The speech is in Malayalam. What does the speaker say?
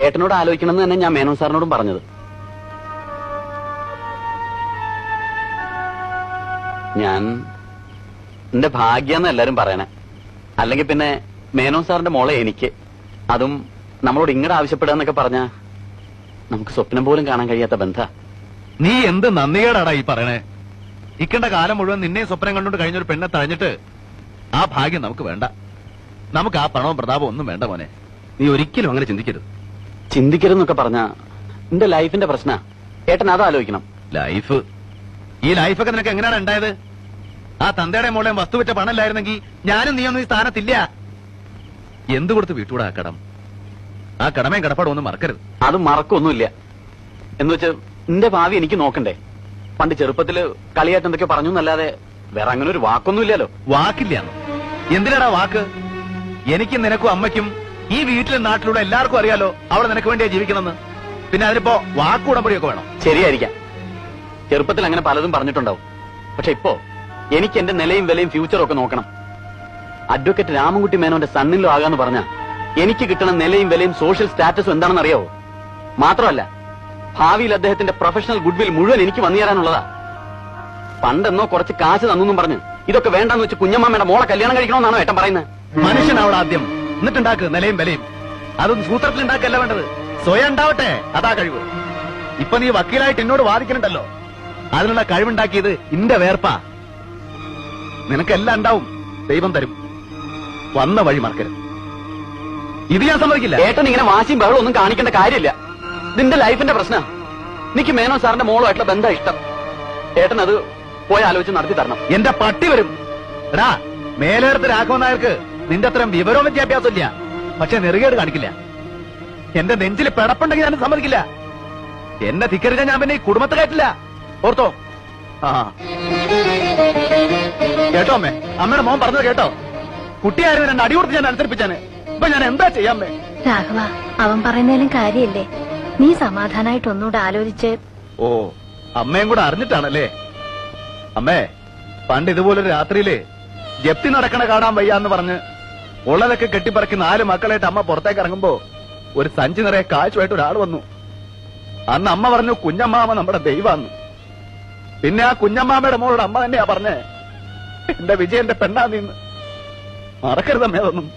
ഏട്ടനോട് ആലോചിക്കണമെന്ന് തന്നെ ഞാൻ മേനോൻ സാറിനോടും പറഞ്ഞത്. ഞാൻ എന്റെ ഭാഗ്യാന്ന് എല്ലാരും പറയണേ. അല്ലെങ്കിൽ പിന്നെ മേനോൻ സാറിന്റെ മോളെ എനിക്ക്, അതും നമ്മളോട് ഇങ്ങോട്ട് ആവശ്യപ്പെടുക പറഞ്ഞ നമുക്ക് സ്വപ്നം പോലും കാണാൻ കഴിയാത്ത ബന്ധ. നീ എന്ത് നന്ദികേടാടാ ഈ പറയണേ? ഇക്കണ്ട കാലം മുഴുവൻ നിന്നെ സ്വപ്നം കണ്ടുകൊണ്ട് കഴിഞ്ഞൊരു പെണ്ണെ തഴഞ്ഞിട്ട് ആ ഭാഗ്യം നമുക്ക് വേണ്ട. നമുക്ക് ആ പണവും പ്രതാപവും ഒന്നും വേണ്ട മോനെ. നീ ഒരിക്കലും അങ്ങനെ ചിന്തിക്കരുത്. ചിന്തിക്കരുതെന്നൊക്കെ പറഞ്ഞ എന്റെ ലൈഫിന്റെ പ്രശ്ന. ഏട്ടൻ അത് ആലോചിക്കണം. ലൈഫ്, ഈ ലൈഫൊക്കെ നിനക്ക് എങ്ങനെയാണ് ഉണ്ടായത്? ആ തന്തയുടെ മോളെയും വസ്തു വിറ്റ പണമില്ലായിരുന്നെങ്കിൽ ഞാനും നീയൊന്നും ഈ സ്ഥാനത്തില്ല. എന്ത് കൊടുത്ത് വീട്ടുകൂടെ ആ കടം? ആ കടമയും കടപ്പാടും ഒന്നും മറക്കരുത്. അത് മറക്കൊന്നുമില്ല. എന്ന് വെച്ച് എന്റെ ഭാവി എനിക്ക് നോക്കണ്ടേ? പണ്ട് ചെറുപ്പത്തില് കളിയായിട്ട് എന്തൊക്കെ പറഞ്ഞു എന്നല്ലാതെ വേറെ അങ്ങനെ ഒരു വാക്കൊന്നുമില്ലല്ലോ. വാക്കില്ല. എന്തിനാടാ വാക്ക്? എനിക്കും നിനക്കും അമ്മയ്ക്കും ഈ വീട്ടിലെ നാട്ടിലൂടെ എല്ലാവർക്കും അറിയാലോ അവിടെ നിനക്ക് വേണ്ടിയാ ജീവിക്കണമെന്ന്. പിന്നെ അതിനിപ്പോ വാക്കുടമ്പടിയൊക്കെ വേണം. ശരിയായിരിക്കാം, ചെറുപ്പത്തിൽ അങ്ങനെ പലതും പറഞ്ഞിട്ടുണ്ടാവും. പക്ഷെ ഇപ്പോ എനിക്ക് എന്റെ നിലയും വിലയും ഫ്യൂച്ചറും ഒക്കെ നോക്കണം. അഡ്വക്കേറ്റ് രാമൻകുട്ടി മേനോന്റെ സണ്ണിലോ ആകാന്ന് പറഞ്ഞ എനിക്ക് കിട്ടുന്ന നിലയും വിലയും സോഷ്യൽ സ്റ്റാറ്റസും എന്താണെന്ന് അറിയാവോ? മാത്രമല്ല ഭാവിയിൽ അദ്ദേഹത്തിന്റെ പ്രൊഫഷണൽ ഗുഡ്വിൽ മുഴുവൻ എനിക്ക് വന്നു തരാനുള്ളതാ. പണ്ടെന്നോ കുറച്ച് കാശ് തന്നു പറഞ്ഞ് ഇതൊക്കെ വേണ്ടെന്ന് വെച്ച് കുഞ്ഞമ്മയുടെ മോളെ കല്യാണം കഴിക്കണമെന്നാണോ ഏട്ടൻ പറയുന്നത്? മനുഷ്യനാവണം ആദ്യം, എന്നിട്ടുണ്ടാക്ക് നിലയും വിലയും. അതൊന്നും സൂത്രത്തിൽ ഉണ്ടാക്കല്ല വേണ്ടത്, സ്വയം ഉണ്ടാവട്ടെ. അതാ കഴിവ്. ഇപ്പൊ നീ വക്കീലായിട്ട് എന്നോട് വാദിക്കണുണ്ടല്ലോ, അതിനുള്ള കഴിവുണ്ടാക്കിയത് ഇന്റെ വേർപ്പാ. നിനക്കെല്ലാം ഉണ്ടാവും, ദൈവം തരും. വന്ന വഴി മറക്കരുത്. ഇത് ഞാൻ സമ്മതിക്കില്ല. ഏട്ടൻ ഇങ്ങനെ വാശിയും ബഹളം ഒന്നും കാണിക്കേണ്ട കാര്യമില്ല. ഇതിന്റെ ലൈഫിന്റെ പ്രശ്നം. എനിക്ക് മേനോൻ സാറിന്റെ മോളുമായിട്ടുള്ള ബന്ധം ഇഷ്ടം. ഏട്ടൻ അത് പോയി ആലോചിച്ച് നടത്തി തരണം. എന്റെ പട്ടി വരും. എടാ, മേലേടത്ത് രാഘവൻ നായർക്ക് നിന്റെ അത്രയും വിവരവും വിദ്യാഭ്യാസം ഇല്ല, പക്ഷെ നെറുകേട് കാണിക്കില്ല. എന്റെ നെഞ്ചിൽ പിടപ്പുണ്ടെങ്കിൽ ഞാൻ സമ്മതിക്കില്ല. എന്നെ ധിക്കരിച്ചാൽ ഞാൻ പിന്നെ ഈ കുടുംബത്തെ കയറ്റില്ല. ഓർത്തോ? ആ കേട്ടോ അമ്മേ? അമ്മയുടെ മോൻ പറഞ്ഞത് കേട്ടോ? കുട്ടിയായിരുന്നു രണ്ട് അടി കൊടുത്ത് ഞാൻ അനുസരിപ്പിച്ചാന്. ഇപ്പൊ ഞാൻ എന്താ ചെയ്യാമ്മേ? രാഘവ, അവൻ പറയുന്നതിലും കാര്യല്ലേ? നീ സമാധാനായിട്ട് ഒന്നുകൂടെ ആലോചിച്ച്. ഓ, അമ്മയും കൂടെ അറിഞ്ഞിട്ടാണല്ലേ? അമ്മേ, പണ്ട് ഇതുപോലൊരു രാത്രിയില് ജപ്തി നടക്കണ കാണാൻ വയ്യാന്ന് പറഞ്ഞ് ഉള്ളതൊക്കെ കെട്ടിപ്പറക്കി 4 മക്കളായിട്ട് അമ്മ പുറത്തേക്ക് ഇറങ്ങുമ്പോ ഒരു സഞ്ചി നിറയെ കാശുമായിട്ട് ഒരാൾ വന്നു. അന്ന് അമ്മ പറഞ്ഞു കുഞ്ഞമ്മാമ നമ്മുടെ ദൈവാന്ന്. പിന്നെ ആ കുഞ്ഞമ്മാമയുടെ മോളോട് അമ്മ തന്നെയാ പറഞ്ഞേ, എന്റെ വിജയന്റെ പെണ്ണാ നീന്ന്. മറക്കരുതമ്മേ അതൊന്നും.